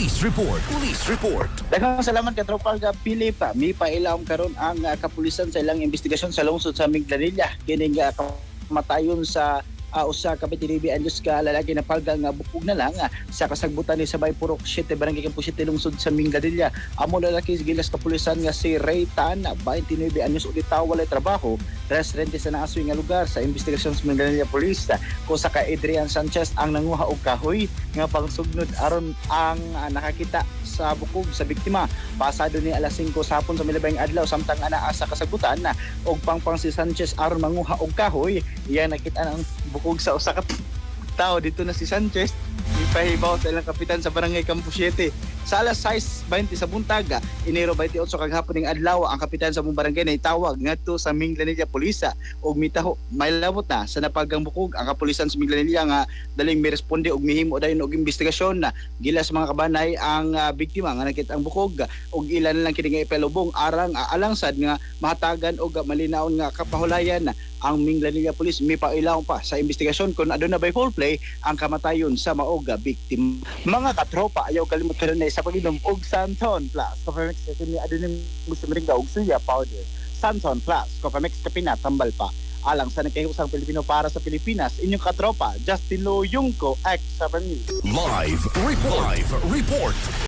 Police Report. Police Report. Daghang salamat ka Tropal ka Philip. Mi pailawom karon ang kapulisan sa ilang investigasyon sa lungsod sa Minglanilla. Kini nga kamatayon sa usa ka bitiribi anyos ka lalaki na palga nga bukog na lang sa kasagbutan ni Sabay Purok 7 Barangay Campo 7 lungsod sa Minglanilla. Amo lalaki gilas kapulisan nga si Ray Tan 29 anyos ulitaw walay trabaho residente sa naaswing nga lugar sa investigasyon sa Minglanilla Police ko sa ka Adrian Sanchez ang nanguha og kahoy nga pangsugnod aron ang nakakita sa bukog sa biktima pasado ni alas 5 sa hapon sa milabayng adlaw samtang anaa sa kasagutan og pangpang si Sanchez aron manguha og kahoy iya nakita ang bukog sa usa ka tao dito na si Sanchez ipahibaw sa ilang kapitan sa Barangay Campo 7 sa alas 6:20 sa buntag Enero 28 kag hapon ning adlaw ang kapitan sa mong barangay na itawag ngadto sa Minglanilla Polisa og mitaho may labot na sa napagang bukog ang kapulisan sa Minglanilla nga daling miresponde og mihimo dayon og investigasyon na gilas mga kabanay ang biktima nga nakita ang bukog og ilan lang kini nga ipalubong arang alangsad nga mahatagan og malinaon nga kapahulayan ang Minglanilla Police mipailaw pa sa investigasyon kung aduna by foul play ang kamatayon sa maoga biktima. Mga katropa, ayaw kalimot ka na sa pag-inom og Santon Plus. Copamix kasi ni aduna gusto mo rin og suya powder. Santon Plus, Copamix kapina tambal pa. Alang sa nagkahusang Pilipino para sa Pilipinas, inyong katropa, Justin Loyungko, X7 News. Live report.